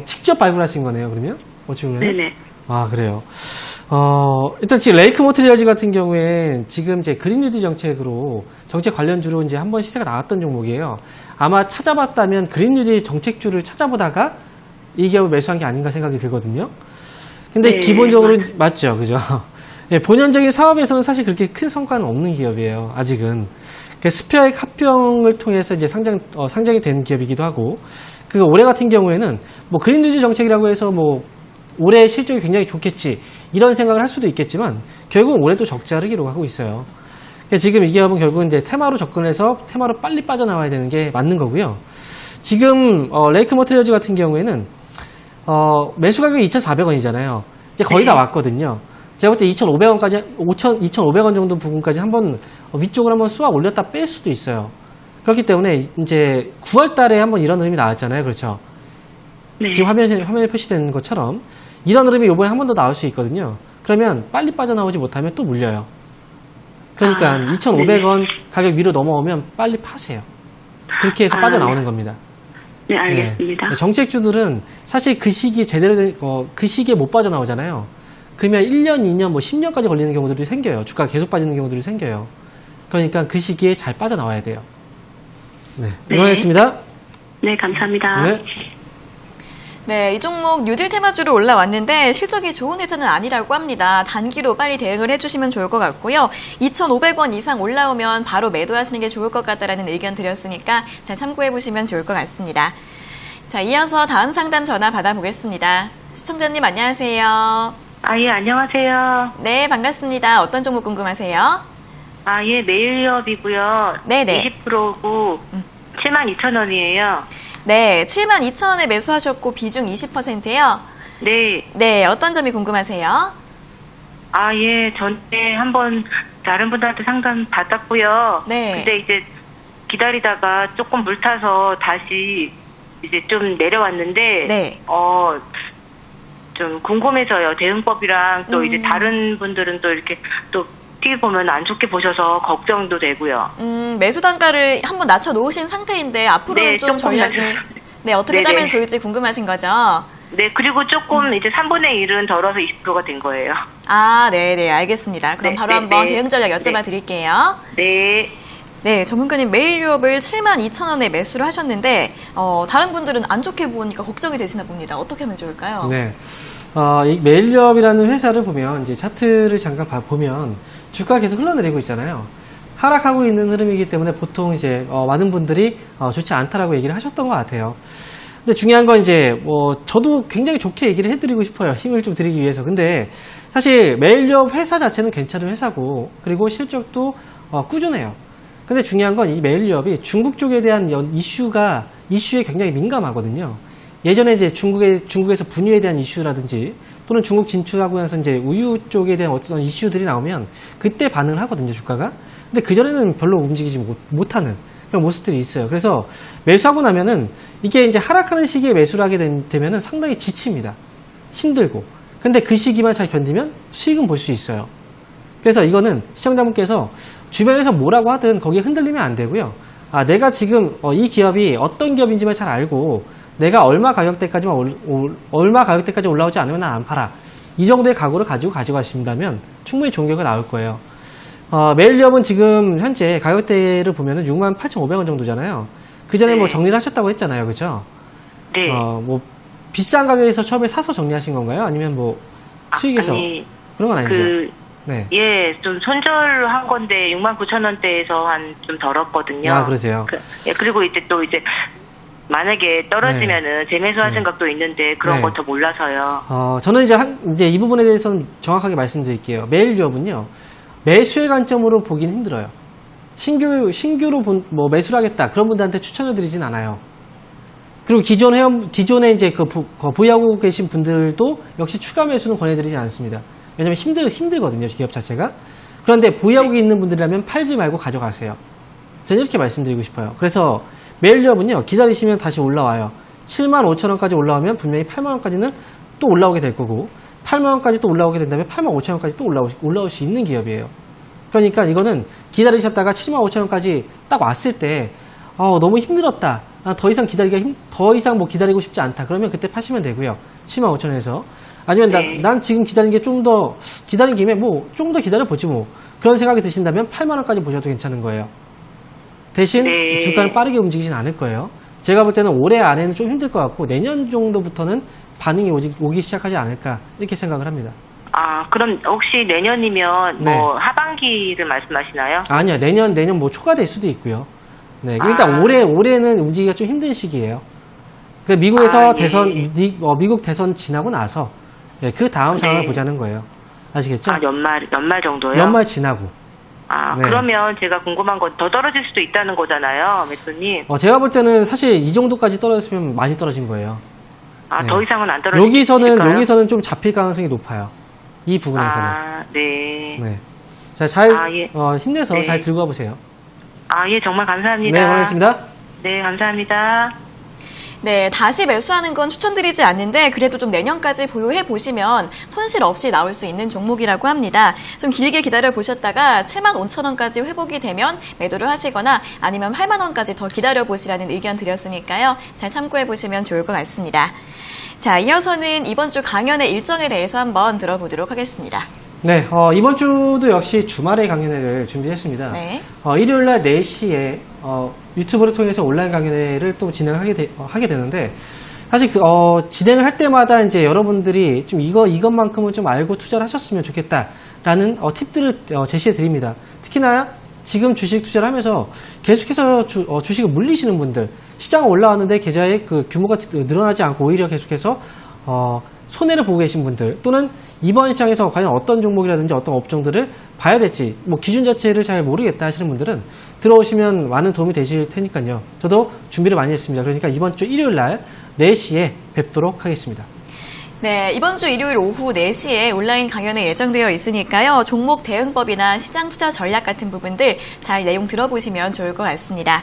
S2: 직접 발굴하신 거네요, 그러면? 어찌 보면?
S5: 네네.
S2: 아, 그래요. 일단 지금 레이크 머티리얼즈 같은 경우엔 지금 이제 그린 뉴딜 정책으로 정책 관련주로 이제 한번 시세가 나왔던 종목이에요. 아마 찾아봤다면 그린 뉴딜 정책주를 찾아보다가 이 기업을 매수한 게 아닌가 생각이 들거든요. 근데
S5: 네,
S2: 기본적으로 맞죠, 그죠? 예, 본연적인 사업에서는 사실 그렇게 큰 성과는 없는 기업이에요, 아직은. 스페어액 합병을 통해서 이제 상장이 된 기업이기도 하고, 올해 같은 경우에는 뭐 그린 뉴딜 정책이라고 해서 뭐 올해 실적이 굉장히 좋겠지 이런 생각을 할 수도 있겠지만 결국은 올해도 적자를 기록하고 있어요. 그러니까 지금 이 기업은 결국은 이제 테마로 접근해서 테마로 빨리 빠져나와야 되는 게 맞는 거고요. 지금 레이크 머티리얼즈 같은 경우에는 매수 가격이 2,400원이잖아요. 이제 거의 다 왔거든요. 제가 볼 때 2,500원까지 2,500원 정도 부분까지 한번 위쪽으로 한번 쏘아 올렸다 뺄 수도 있어요. 그렇기 때문에 이제 9월 달에 한번 이런 흐름이 나왔잖아요. 그렇죠?
S5: 네.
S2: 지금 화면에 표시되는 것처럼 이런 흐름이 이번에 한 번 더 나올 수 있거든요. 그러면 빨리 빠져나오지 못하면 또 물려요. 그러니까 2,500원 가격 위로 넘어오면 빨리 파세요. 그렇게 해서 빠져나오는 겁니다.
S5: 네, 알겠습니다.
S2: 네. 정책주들은 사실 그 시기에 제대로 그 시기에 못 빠져나오잖아요. 그러면 1년, 2년, 뭐 10년까지 걸리는 경우들이 생겨요. 주가가 계속 빠지는 경우들이 생겨요. 그러니까 그 시기에 잘 빠져나와야 돼요. 네. 응원했습니다.
S5: 네, 감사합니다.
S2: 네.
S1: 네, 이 종목 뉴딜 테마주로 올라왔는데 실적이 좋은 회사는 아니라고 합니다. 단기로 빨리 대응을 해주시면 좋을 것 같고요. 2,500원 이상 올라오면 바로 매도하시는 게 좋을 것 같다라는 의견 드렸으니까 잘 참고해보시면 좋을 것 같습니다. 자, 이어서 다음 상담 전화 받아보겠습니다. 시청자님 안녕하세요.
S5: 아, 예, 안녕하세요.
S1: 네, 반갑습니다. 어떤 종목 궁금하세요?
S5: 아, 예, 매일협이고요.
S1: 네네.
S5: 20%고, 72,000원이에요.
S1: 네, 72,000원에 매수하셨고 비중 20%요?
S5: 네.
S1: 네, 어떤 점이 궁금하세요?
S5: 아, 예, 전에 한번 다른 분들한테 상담 받았고요.
S1: 네.
S5: 근데 이제 기다리다가 조금 물 타서 다시 이제 좀 내려왔는데,
S1: 네.
S5: 좀 궁금해서요. 대응법이랑 또 이제 다른 분들은 또 이렇게 또 TV 보면 안 좋게 보셔서 걱정도 되고요.
S1: 매수 단가를 한번 낮춰 놓으신 상태인데 앞으로는
S5: 네,
S1: 좀
S5: 조금
S1: 전략을 네, 어떻게
S5: 네네.
S1: 짜면 좋을지 궁금하신 거죠?
S5: 네, 그리고 조금 이제 3분의 1은 덜어서 20%가 된 거예요.
S1: 아, 네, 알겠습니다. 그럼
S5: 네,
S1: 바로
S5: 네,
S1: 한번
S5: 네.
S1: 대응 전략 여쭤봐
S5: 네.
S1: 드릴게요.
S5: 네.
S1: 네, 전문가님 메일 유업을 72,000원에 매수를 하셨는데 다른 분들은 안 좋게 보니까 걱정이 되시나 봅니다. 어떻게 하면 좋을까요?
S2: 네. 이 메일리업이라는 회사를 보면 이제 차트를 잠깐 보면 주가가 계속 흘러내리고 있잖아요. 하락하고 있는 흐름이기 때문에 보통 이제 많은 분들이 좋지 않다라고 얘기를 하셨던 것 같아요. 근데 중요한 건 이제 저도 굉장히 좋게 얘기를 해드리고 싶어요. 힘을 좀 드리기 위해서. 근데 사실 메일리업 회사 자체는 괜찮은 회사고 그리고 실적도 꾸준해요. 근데 중요한 건 이 메일리업이 중국 쪽에 대한 이슈에 굉장히 민감하거든요. 예전에 이제 중국에서 분유에 대한 이슈라든지 또는 중국 진출하고 나서 이제 우유 쪽에 대한 어떤 이슈들이 나오면 그때 반응을 하거든요, 주가가. 근데 그전에는 별로 움직이지 못하는 그런 모습들이 있어요. 그래서 매수하고 나면은 이게 이제 하락하는 시기에 매수를 하게 되면은 상당히 지칩니다. 힘들고. 근데 그 시기만 잘 견디면 수익은 볼 수 있어요. 그래서 이거는 시청자분께서 주변에서 뭐라고 하든 거기에 흔들리면 안 되고요. 내가 지금 이 기업이 어떤 기업인지만 잘 알고 내가 얼마 가격대까지 올라오지 않으면 난 안 팔아. 이 정도의 각오를 가지고 가져가신다면 충분히 좋은 결과가 나올 거예요. 메일유업은 지금 현재 가격대를 보면은 68,500원 정도잖아요. 그 전에
S5: 네.
S2: 뭐 정리를 하셨다고 했잖아요. 그죠?
S5: 네.
S2: 뭐 비싼 가격에서 처음에 사서 정리하신 건가요? 아니면 뭐 수익에서
S5: 아니,
S2: 그런 건 아니죠? 네.
S5: 예, 좀 손절한 건데 69,000원대에서 한 좀 덜었거든요.
S2: 아, 그러세요?
S5: 그리고 이제 또 이제 만약에 떨어지면은 재매수할
S2: 네.
S5: 생각도 있는데 그런
S2: 네.
S5: 것도 몰라서요.
S2: 저는 이제 이 부분에 대해서는 정확하게 말씀드릴게요. 메일유업은요, 매수의 관점으로 보긴 힘들어요. 신규로 매수를 하겠다. 그런 분들한테 추천을 드리진 않아요. 그리고 기존에 이제 보유하고 계신 분들도 역시 추가 매수는 권해드리지 않습니다. 왜냐면 힘들거든요, 기업 자체가. 그런데 보유하고 있는 분들이라면 팔지 말고 가져가세요. 저는 이렇게 말씀드리고 싶어요. 그래서 메일유업은요, 기다리시면 다시 올라와요. 75,000원까지 올라오면 분명히 8만원까지는 또 올라오게 될 거고, 8만원까지 또 올라오게 된다면 85,000원까지 또 올라올 수 있는 기업이에요. 그러니까 이거는 기다리셨다가 75,000원까지 딱 왔을 때, 너무 힘들었다. 더 이상 기다리고 싶지 않다. 그러면 그때 파시면 되고요. 75,000원에서. 아니면
S5: 네.
S2: 난 지금 기다린 게 기다린 김에 좀 더 기다려보지 뭐. 그런 생각이 드신다면 8만원까지 보셔도 괜찮은 거예요. 대신
S5: 네.
S2: 주가는 빠르게 움직이진 않을 거예요. 제가 볼 때는 올해 안에는 좀 힘들 것 같고 내년 정도부터는 반응이 오기 시작하지 않을까 이렇게 생각을 합니다.
S5: 그럼 혹시 내년이면
S2: 네.
S5: 뭐 하반기를 말씀하시나요?
S2: 아니요. 내년 초가 될 수도 있고요. 네. 일단 올해는 움직이기가 좀 힘든 시기예요. 미국에서
S5: 예.
S2: 미국 대선 지나고 나서 그 다음 상황을 보자는 거예요. 아시겠죠?
S5: 연말 정도요?
S2: 연말 지나고. 네.
S5: 그러면 제가 궁금한 건 더 떨어질 수도 있다는 거잖아요, 매수님.
S2: 제가 볼 때는 사실 이 정도까지 떨어졌으면 많이 떨어진 거예요. 네.
S5: 더 이상은 안 떨어질까요?
S2: 여기서는 좀 잡힐 가능성이 높아요. 이 부분에서는.
S5: 네.
S2: 네. 자,
S5: 예.
S2: 힘내서
S5: 네.
S2: 잘 들고 와보세요.
S5: 예, 정말 감사합니다.
S2: 네, 고맙습니다.
S5: 네, 감사합니다.
S1: 네, 다시 매수하는 건 추천드리지 않는데 그래도 좀 내년까지 보유해 보시면 손실 없이 나올 수 있는 종목이라고 합니다. 좀 길게 기다려 보셨다가 75,000원까지 회복이 되면 매도를 하시거나 아니면 8만 원까지 더 기다려 보시라는 의견 드렸으니까요. 잘 참고해 보시면 좋을 것 같습니다. 자, 이어서는 이번 주 강연의 일정에 대해서 한번 들어보도록 하겠습니다.
S2: 네, 이번 주도 역시 주말에 강연회를 준비했습니다.
S1: 네.
S2: 일요일 날 4시에 유튜브를 통해서 온라인 강연회를 또 진행을 하게 되는데 사실 진행을 할 때마다 이제 여러분들이 좀 이것만큼은 좀 알고 투자를 하셨으면 좋겠다라는 팁들을 제시해 드립니다. 특히나 지금 주식 투자를 하면서 계속해서 주식을 물리시는 분들, 시장 올라왔는데 계좌의 그 규모가 늘어나지 않고 오히려 계속해서 손해를 보고 계신 분들, 또는 이번 시장에서 과연 어떤 종목이라든지 어떤 업종들을 봐야 될지 기준 자체를 잘 모르겠다 하시는 분들은 들어오시면 많은 도움이 되실 테니까요. 저도 준비를 많이 했습니다. 그러니까 이번 주 일요일 날 4시에 뵙도록 하겠습니다.
S1: 네, 이번 주 일요일 오후 4시에 온라인 강연이 예정되어 있으니까요. 종목 대응법이나 시장 투자 전략 같은 부분들 잘 내용 들어보시면 좋을 것 같습니다.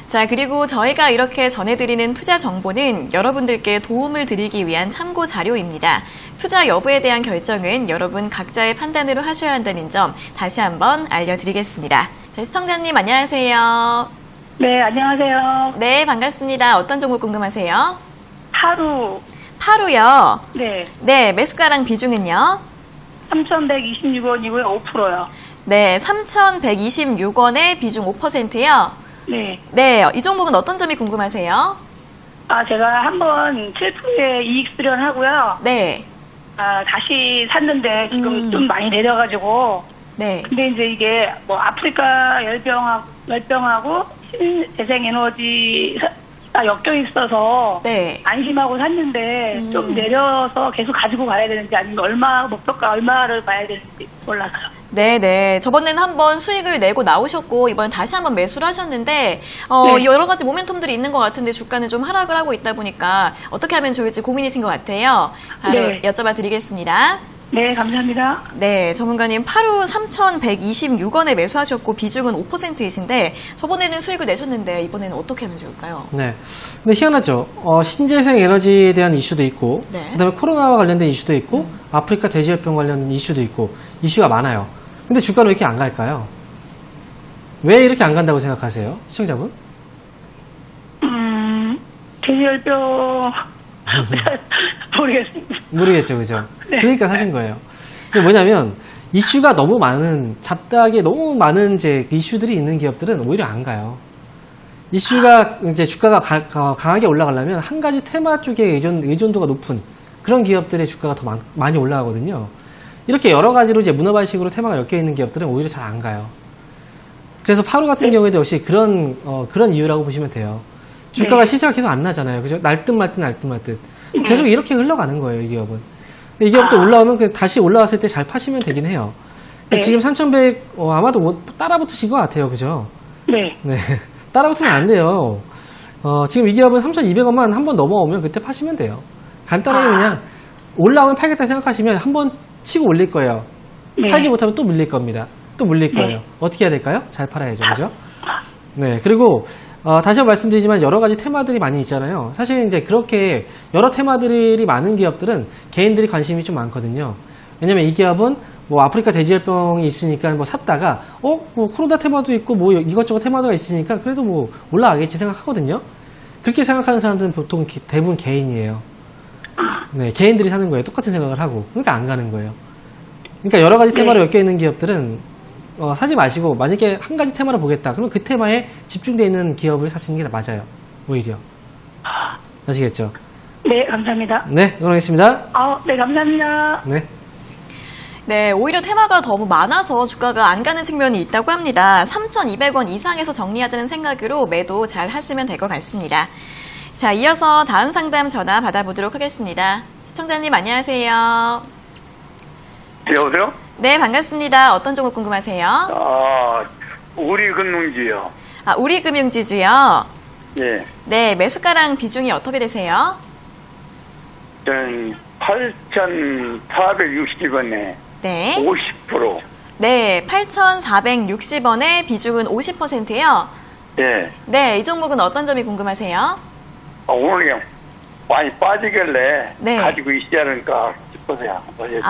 S1: 자, 그리고 저희가 이렇게 전해드리는 투자 정보는 여러분들께 도움을 드리기 위한 참고 자료입니다. 투자 여부에 대한 결정은 여러분 각자의 판단으로 하셔야 한다는 점 다시 한번 알려드리겠습니다. 자, 시청자님 안녕하세요.
S6: 네, 안녕하세요.
S1: 네, 반갑습니다. 어떤 종목 궁금하세요? 파루요.
S6: 네,
S1: 네, 매수가랑 비중은요?
S6: 3,126원이고요, 5%요.
S1: 네, 3,126원에 비중 5%요.
S6: 네.
S1: 네, 이 종목은 어떤 점이 궁금하세요?
S6: 제가 한번 7%에 이익 수련하고요.
S1: 네,
S6: 다시 샀는데 지금 좀 많이 내려가지고.
S1: 네.
S6: 근데 이제 이게 뭐 아프리카 열병하고 신재생에너지가 엮여 있어서
S1: 네.
S6: 안심하고 샀는데 좀 내려서 계속 가지고 가야 되는지 아니면 목표가 얼마를 봐야 되는지 몰라서요.
S1: 네네. 저번에는 한번 수익을 내고 나오셨고, 이번엔 다시 한번 매수를 하셨는데,
S6: 네.
S1: 여러 가지 모멘텀들이 있는 것 같은데, 주가는 좀 하락을 하고 있다 보니까, 어떻게 하면 좋을지 고민이신 것 같아요. 바로
S6: 네.
S1: 여쭤봐 드리겠습니다.
S6: 네, 감사합니다.
S1: 네, 전문가님, 파루 3,126원에 매수하셨고, 비중은 5%이신데, 저번에는 수익을 내셨는데, 이번에는 어떻게 하면 좋을까요?
S2: 네. 근데 희한하죠. 신재생 에너지에 대한 이슈도 있고,
S1: 네.
S2: 그다음에 코로나와 관련된 이슈도 있고, 아프리카 돼지열병 관련 이슈도 있고, 이슈가 많아요. 근데 주가는 왜 이렇게 안 갈까요? 왜 이렇게 안 간다고 생각하세요? 시청자분?
S6: 대지열병 모르겠습니다.
S2: 모르겠죠, 그죠?
S6: 네.
S2: 그러니까 사신 거예요. 이게 뭐냐면 이슈가 너무 많은 잡다하게 너무 많은 이제 이슈들이 있는 기업들은 오히려 안 가요. 이슈가 이제 주가가 강하게 올라가려면 한 가지 테마 쪽에 의존도가 높은 그런 기업들의 주가가 더 많이 올라가거든요. 이렇게 여러 가지로 이제 문어발식으로 테마가 엮여 있는 기업들은 오히려 잘 안 가요. 그래서 파로 같은 경우에도 역시 그런 이유라고 보시면 돼요. 주가가 시세가 계속 안 나잖아요. 그죠? 날듯 말듯 날듯 말듯. 계속 이렇게 흘러가는 거예요, 이 기업은. 이 기업도 올라오면 다시 올라왔을 때 잘 파시면 되긴 해요.
S6: 네.
S2: 지금 3,100, 아마도 따라 붙으신 것 같아요. 그죠?
S6: 네.
S2: 네. 따라 붙으면 안 돼요. 지금 이 기업은 3,200원만 한 번 넘어오면 그때 파시면 돼요. 간단하게 그냥 올라오면 팔겠다 생각하시면 한 번 치고 올릴 거예요.
S6: 네.
S2: 팔지 못하면 또 밀릴 겁니다. 또 물릴 거예요.
S6: 네.
S2: 어떻게 해야 될까요? 잘 팔아야죠. 그죠? 네. 그리고, 다시 한번 말씀드리지만 여러 가지 테마들이 많이 있잖아요. 사실 이제 그렇게 여러 테마들이 많은 기업들은 개인들이 관심이 좀 많거든요. 왜냐면 이 기업은 뭐 아프리카 돼지열병이 있으니까 뭐 샀다가, 뭐 코로나 테마도 있고 뭐 이것저것 테마가 있으니까 그래도 뭐 올라가겠지 생각하거든요. 그렇게 생각하는 사람들은 보통 대부분 개인이에요. 네. 개인들이 사는 거예요. 똑같은 생각을 하고. 그러니까 안 가는 거예요. 그러니까 여러 가지 테마로 엮여 있는 기업들은 사지 마시고 만약에 한 가지 테마를 보겠다. 그러면 그 테마에 집중되어 있는 기업을 사시는 게 맞아요. 오히려. 아시겠죠?
S6: 네, 감사합니다.
S2: 네, 응원하겠습니다.
S6: 네, 감사합니다.
S2: 네.
S1: 네, 오히려 테마가 너무 많아서 주가가 안 가는 측면이 있다고 합니다. 3,200원 이상에서 정리하자는 생각으로 매도 잘 하시면 될 것 같습니다. 자, 이어서 다음 상담 전화 받아보도록 하겠습니다. 시청자님 안녕하세요.
S7: 여보세요?
S1: 네, 반갑습니다. 어떤 종목 궁금하세요?
S7: 우리금융지요.
S1: 우리금융지주요.
S7: 예.
S1: 네, 매수가랑 비중이 어떻게 되세요?
S7: 8,460원에
S1: 네.
S7: 50%.
S1: 네, 8,460원에 비중은 50%예요.
S7: 예.
S1: 네, 이 종목은 어떤 점이 궁금하세요?
S7: 오늘 그냥 많이 빠지길래
S1: 네.
S7: 가지고 있지 않을까 싶어서요. 어제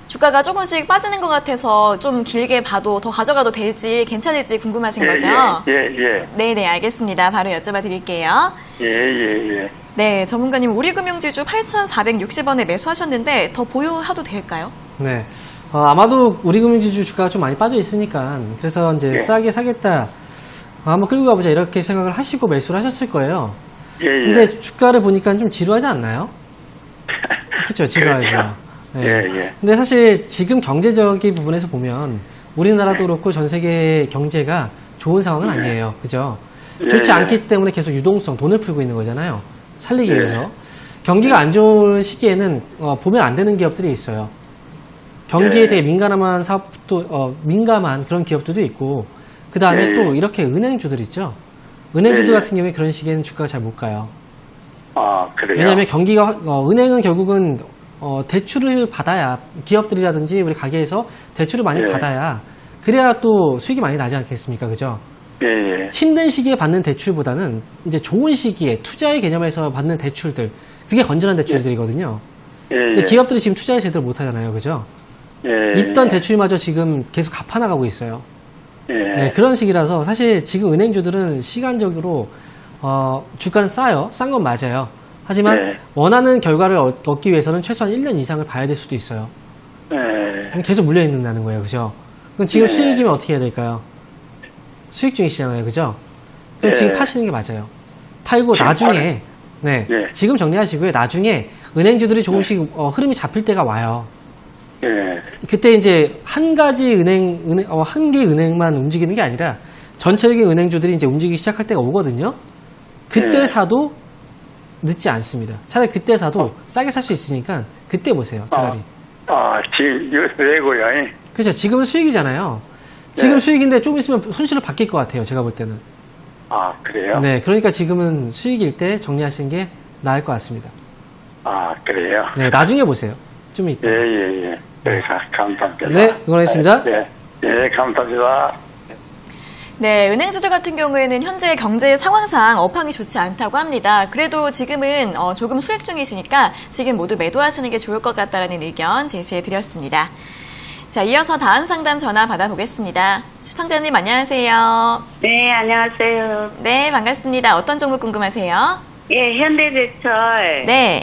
S1: 주가가 조금씩 빠지는 것 같아서 좀 길게 봐도 더 가져가도 될지 괜찮을지 궁금하신 거죠?
S7: 예.
S1: 네네, 알겠습니다. 바로 여쭤봐 드릴게요.
S7: 예.
S1: 네, 전문가님, 우리금융지주 8,460원에 매수하셨는데 더 보유해도 될까요?
S2: 네. 아마도 우리금융지주 주가가 좀 많이 빠져 있으니까 그래서 이제
S7: 예.
S2: 싸게 사겠다. 한번 끌고 가보자 이렇게 생각을 하시고 매수를 하셨을 거예요.
S7: 예.
S2: 근데 주가를 보니까 좀 지루하지 않나요? 그렇죠, 지루하죠. 네.
S7: 예.
S2: 근데 사실 지금 경제적인 부분에서 보면 우리나라도 그렇고 전 세계 경제가 좋은 상황은 아니에요. 그죠? 좋지 않기 때문에 계속 유동성, 돈을 풀고 있는 거잖아요. 살리기 위해서. 경기가 안 좋은 시기에는 보면 안 되는 기업들이 있어요. 경기에 되게 민감한 사업도, 민감한 그런 기업들도 있고, 그 다음에 또 이렇게 은행주들 있죠? 은행주들 같은 경우에 그런 시기에는 주가가 잘 못 가요.
S7: 그래요?
S2: 왜냐하면 경기가, 은행은 결국은 대출을 받아야, 기업들이라든지 우리 가게에서 대출을 많이 받아야, 그래야 또 수익이 많이 나지 않겠습니까? 그죠?
S7: 예.
S2: 힘든 시기에 받는 대출보다는 이제 좋은 시기에 투자의 개념에서 받는 대출들, 그게 건전한 대출들이거든요. 근데 기업들이 지금 투자를 제대로 못 하잖아요. 그죠? 있던 대출마저 지금 계속 갚아나가고 있어요. 네, 그런 시기라서 사실 지금 은행주들은 시간적으로 주가는 싸요. 싼 건 맞아요. 하지만 원하는 결과를 얻기 위해서는 최소한 1년 이상을 봐야 될 수도 있어요. 그럼 계속 물려있는다는 거예요. 그죠? 그럼 지금 수익이면 어떻게 해야 될까요? 수익 중이시잖아요. 그죠? 그럼 지금 파시는 게 맞아요. 팔고 나중에 지금 정리하시고요. 나중에 은행주들이 조금씩 흐름이 잡힐 때가 와요. 그때 이제 한 가지 한 개 은행만 움직이는 게 아니라 전체적인 은행주들이 이제 움직이기 시작할 때가 오거든요. 그때 사도 늦지 않습니다. 차라리 그때 사도 싸게 살 수 있으니까 그때 보세요. 차라리.
S7: 지금 왜고요?
S2: 그렇죠. 지금은 수익이잖아요. 지금 수익인데 조금 있으면 손실로 바뀔 것 같아요. 제가 볼 때는.
S7: 그래요?
S2: 네, 그러니까 지금은 수익일 때 정리하시는 게 나을 것 같습니다.
S7: 그래요?
S2: 네, 나중에 보세요. 좀 이따.
S7: 예. 네, 감사합니다.
S2: 네, 응원하겠습니다.
S7: 네, 감사합니다.
S1: 네, 은행주들 같은 경우에는 현재 경제 상황상 업황이 좋지 않다고 합니다. 그래도 지금은 조금 수익 중이시니까 지금 모두 매도하시는 게 좋을 것 같다라는 의견 제시해 드렸습니다. 자, 이어서 다음 상담 전화 받아보겠습니다. 시청자님 안녕하세요.
S3: 네, 안녕하세요.
S1: 네, 반갑습니다. 어떤 종목 궁금하세요?
S3: 예, 현대제철
S1: 네.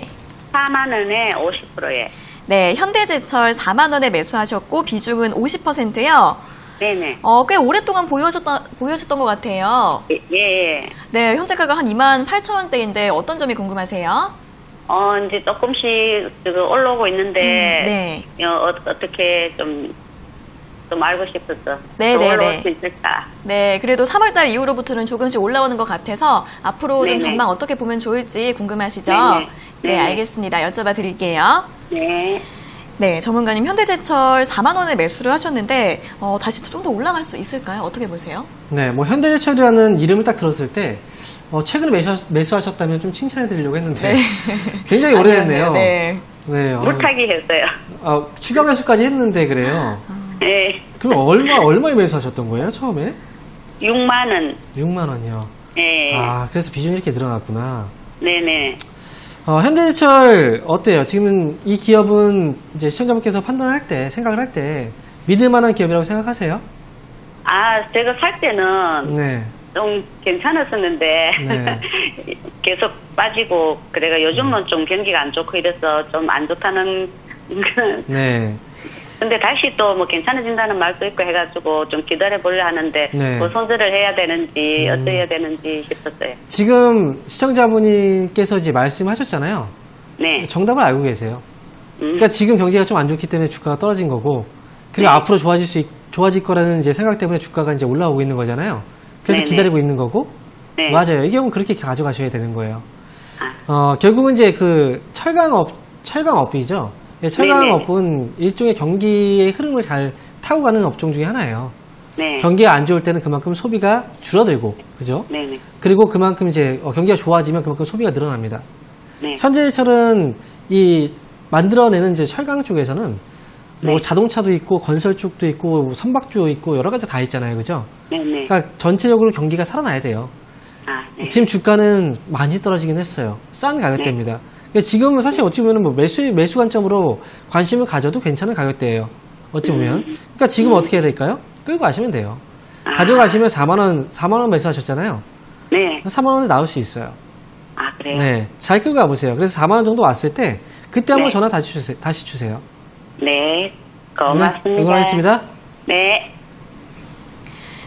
S3: 4만 원에 50%에.
S1: 네, 현대제철 4만 원에 매수하셨고 비중은 50%요.
S3: 네네.
S1: 꽤 오랫동안 보유하셨던 것 같아요.
S3: 예, 예.
S1: 네, 현재가가 한 2만 8천 원대인데 어떤 점이 궁금하세요?
S3: 이제 조금씩 올라오고 있는데,
S1: 네.
S3: 어떻게 좀 알고 싶었어.
S1: 네,
S3: 더
S1: 네,
S3: 올라올
S1: 네.
S3: 수 있을까?
S1: 네, 그래도 3월달 이후로부터는 조금씩 올라오는 것 같아서 앞으로 좀
S3: 네네.
S1: 전망 어떻게 보면 좋을지 궁금하시죠?
S3: 네네.
S1: 네,
S3: 네네.
S1: 알겠습니다. 여쭤봐 드릴게요.
S3: 네.
S1: 네, 전문가님 현대제철 4만 원에 매수를 하셨는데 다시 좀 더 올라갈 수 있을까요? 어떻게 보세요?
S2: 네, 뭐 현대제철이라는 이름을 딱 들었을 때 최근에 매수하셨다면 좀 칭찬해 드리려고 했는데 굉장히 오래됐네요.
S1: 아니었네요. 네.
S2: 네,
S3: 물타기 했어요.
S2: 추가 매수까지 했는데 그래요.
S3: 네.
S2: 그럼 얼마에 매수하셨던 거예요, 처음에?
S3: 6만 원.
S2: 6만 원이요.
S3: 네.
S2: 그래서 비중이 이렇게 늘어났구나.
S3: 네네.
S2: 현대제철 어때요? 지금 이 기업은 이제 시청자분께서 판단할 때, 생각을 할 때 믿을 만한 기업이라고 생각하세요?
S3: 제가 살 때는
S2: 네.
S3: 좀 괜찮았었는데
S2: 네.
S3: 계속 빠지고 그래가 요즘은 좀 경기가 안 좋고 이래서 좀 안 좋다는
S2: 네.
S3: 근데 다시 또 뭐 괜찮아진다는 말도 있고 해가지고 좀 기다려 보려 하는데
S2: 네.
S3: 뭐 손절을 해야 되는지 어찌해야 되는지 싶었어요.
S2: 지금 시청자분께서 이제 말씀하셨잖아요.
S3: 네.
S2: 정답을 알고 계세요. 그러니까 지금 경기가 좀 안 좋기 때문에 주가가 떨어진 거고, 그리고
S3: 네.
S2: 앞으로 좋아질 거라는 이제 생각 때문에 주가가 이제 올라오고 있는 거잖아요. 그래서
S3: 네네.
S2: 기다리고 있는 거고,
S3: 네.
S2: 맞아요. 이 경우는 그렇게 가져가셔야 되는 거예요. 결국은 이제 그 철강업이죠. 예, 철강업은 일종의 경기의 흐름을 잘 타고 가는 업종 중에 하나예요.
S3: 네.
S2: 경기가 안 좋을 때는 그만큼 소비가 줄어들고, 그죠?
S3: 네네.
S2: 그리고 그만큼 이제 경기가 좋아지면 그만큼 소비가 늘어납니다.
S3: 네.
S2: 현대제철은 이 만들어내는 이제 철강 쪽에서는 뭐
S3: 네.
S2: 자동차도 있고 건설 쪽도 있고 뭐 선박도 있고 여러 가지 다 있잖아요, 그죠?
S3: 네네.
S2: 그러니까 전체적으로 경기가 살아나야 돼요.
S3: 네.
S2: 지금 주가는 많이 떨어지긴 했어요. 싼 가격대입니다. 그러니까 지금은 사실 어찌 보면 뭐 매수 관점으로 관심을 가져도 괜찮은 가격대예요. 어찌 보면. 그러니까 지금 어떻게 해야 될까요? 끌고 가시면 돼요. 가져가시면 4만 원 매수하셨잖아요.
S3: 네.
S2: 4만 원에 나올 수 있어요.
S3: 그래요?
S2: 네, 잘 끌고 가보세요. 그래서 4만 원 정도 왔을 때 그때 한번
S3: 네.
S2: 전화 다시 주세요.
S3: 네. 고맙습니다.
S2: 네, 응원하겠습니다.
S3: 네.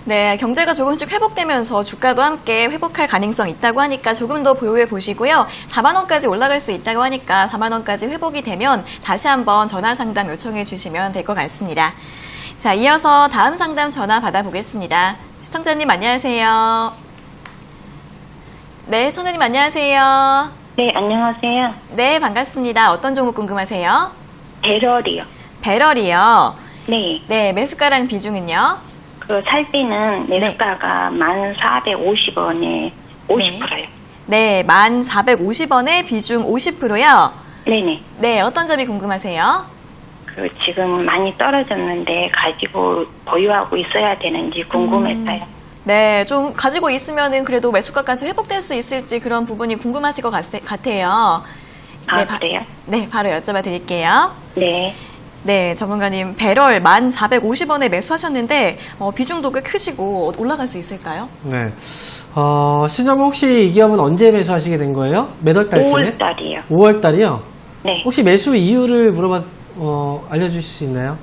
S1: 네, 경제가 조금씩 회복되면서 주가도 함께 회복할 가능성이 있다고 하니까 조금 더 보유해 보시고요. 4만 원까지 올라갈 수 있다고 하니까 4만 원까지 회복이 되면 다시 한번 전화 상담 요청해 주시면 될 것 같습니다. 자, 이어서 다음 상담 전화 받아보겠습니다. 시청자님 안녕하세요. 네, 손우님 안녕하세요.
S8: 네, 안녕하세요.
S1: 네, 반갑습니다. 어떤 종목 궁금하세요?
S8: 배럴이요.
S1: 배럴이요.
S8: 네,
S1: 네, 매수가랑 비중은요?
S8: 살 때는 매수가가 1,450원에 50%요.
S1: 네, 1,450원에 비중 50%요?
S8: 네네.
S1: 네, 어떤 점이 궁금하세요?
S8: 지금 많이 떨어졌는데 가지고 보유하고 있어야 되는지 궁금했어요.
S1: 네, 좀 가지고 있으면은 그래도 매수가까지 회복될 수 있을지 그런 부분이 궁금하실 것 같아요. 네,
S8: 그래요?
S1: 네, 바로 여쭤봐 드릴게요.
S8: 네.
S1: 네, 전문가님, 배럴 1,450원에 매수하셨는데 비중도 꽤 크시고 올라갈 수 있을까요?
S2: 네. 신정분 혹시 이 기업은 언제 매수하시게 된 거예요? 몇 월 달쯤에?
S8: 5월 달이요.
S2: 5월 달이요?
S8: 네.
S2: 혹시 매수 이유를 알려주실 수 있나요?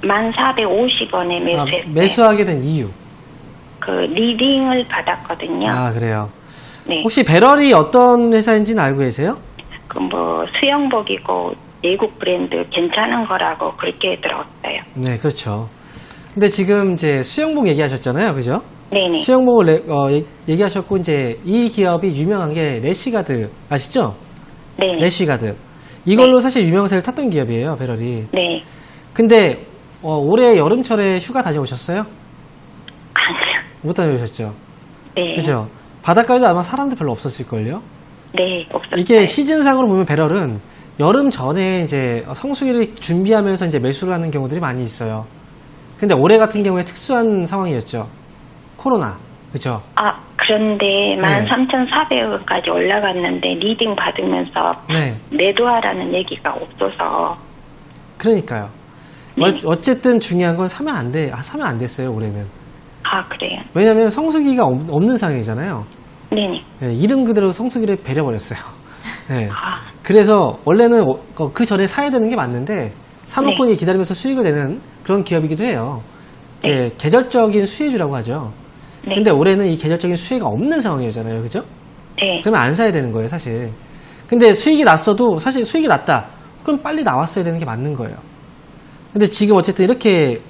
S8: 1,450원에 매수했어요.
S2: 매수하게 된 이유.
S8: 리딩을 받았거든요.
S2: 그래요.
S8: 네.
S2: 혹시 배럴이 어떤 회사인지는 알고 계세요?
S8: 수영복이고 외국 브랜드 괜찮은 거라고 그렇게 들었어요.
S2: 네, 그렇죠. 근데 지금 이제 수영복 얘기하셨잖아요, 그죠?
S8: 네네.
S2: 수영복을 얘기하셨고 이제 이 기업이 유명한 게 래쉬가드 아시죠?
S8: 네.
S2: 래쉬가드. 이걸로 사실 유명세를 탔던 기업이에요, 배럴이.
S8: 네.
S2: 근데 올해 여름철에 휴가 다녀오셨어요?
S8: 아니요.
S2: 못 다녀오셨죠?
S8: 네.
S2: 그죠? 바닷가에도 아마 사람들 별로 없었을걸요?
S8: 네, 없었어요.
S2: 이게 시즌상으로 보면 배럴은 여름 전에 이제 성수기를 준비하면서 이제 매수를 하는 경우들이 많이 있어요. 근데 올해 같은 경우에 특수한 상황이었죠. 코로나. 그죠?
S8: 그런데
S2: 네.
S8: 13,400원까지 올라갔는데 리딩 받으면서
S2: 네.
S8: 매도하라는 얘기가 없어서.
S2: 그러니까요.
S8: 네.
S2: 어쨌든 중요한 건 사면 안 됐어요, 올해는.
S8: 그래요?
S2: 왜냐면 성수기가 없는 상황이잖아요.
S8: 네네.
S2: 예, 이름 그대로 성수기를 베려버렸어요. 예.
S8: 아,
S2: 그래서 원래는 그 전에 사야 되는 게 맞는데 사모꾼이
S8: 네.
S2: 기다리면서 수익을 내는 그런 기업이기도 해요. 이제 계절적인 수혜주라고 하죠.
S8: 네.
S2: 근데 올해는 이 계절적인 수혜가 없는 상황이잖아요. 그죠?
S8: 네.
S2: 그러면 안 사야 되는 거예요, 사실. 근데 수익이 났어도 사실 수익이 났다. 그럼 빨리 나왔어야 되는 게 맞는 거예요. 근데 지금 어쨌든 이렇게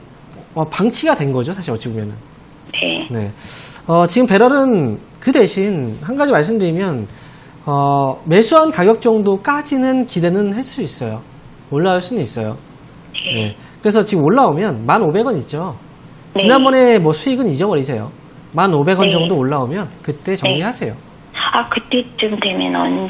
S2: 방치가 된 거죠, 사실 어찌 보면은.
S8: 네.
S2: 네. 지금 배럴은 그 대신 한 가지 말씀드리면 매수한 가격 정도까지는 기대는 할 수 있어요. 올라갈 수는 있어요. 네. 그래서 지금 올라오면 1,500원 있죠.
S8: 네.
S2: 지난번에 뭐 수익은 잊어버리세요. 1,500원
S8: 네.
S2: 정도 올라오면 그때 정리하세요.
S8: 아, 그때쯤 되면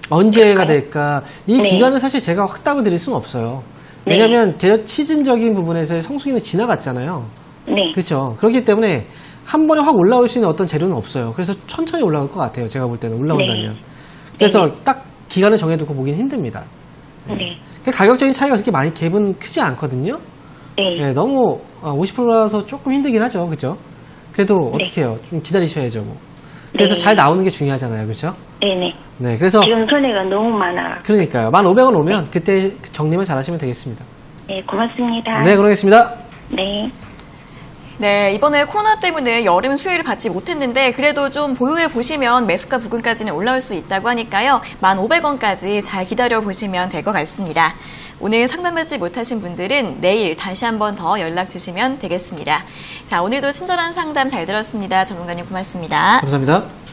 S2: 언제가 될까? 이
S8: 네.
S2: 기간은 사실 제가 확답을 드릴 수는 없어요.
S8: 네.
S2: 왜냐하면 시즌적인 부분에서의 성수기는 지나갔잖아요.
S8: 네.
S2: 그렇죠. 그렇기 때문에 한 번에 확 올라올 수 있는 어떤 재료는 없어요. 그래서 천천히 올라올 것 같아요. 제가 볼 때는 올라온다면. 그래서 딱 기간을 정해두고 보긴 힘듭니다.
S8: 네.
S2: 가격적인 차이가 그렇게 많이 갭은 크지 않거든요.
S8: 네.
S2: 네, 너무 50%라서 조금 힘들긴 하죠. 그죠? 그래도 어떻게 해요? 좀 기다리셔야죠. 뭐. 그래서
S8: 네.
S2: 잘 나오는 게 중요하잖아요. 그렇죠?
S8: 네네.
S2: 네, 그래서
S8: 지금 손해가 너무 많아.
S2: 그러니까요. 1,500원 오면 그때 정리만 잘하시면 되겠습니다.
S8: 네, 고맙습니다.
S2: 네, 그러겠습니다.
S8: 네.
S1: 네, 이번에 코로나 때문에 여름 수혜를 받지 못했는데 그래도 좀 보유해 보시면 매수가 부근까지는 올라올 수 있다고 하니까요. 1,500원까지 잘 기다려 보시면 될 것 같습니다. 오늘 상담받지 못하신 분들은 내일 다시 한번 더 연락 주시면 되겠습니다. 자, 오늘도 친절한 상담 잘 들었습니다. 전문가님 고맙습니다.
S2: 감사합니다.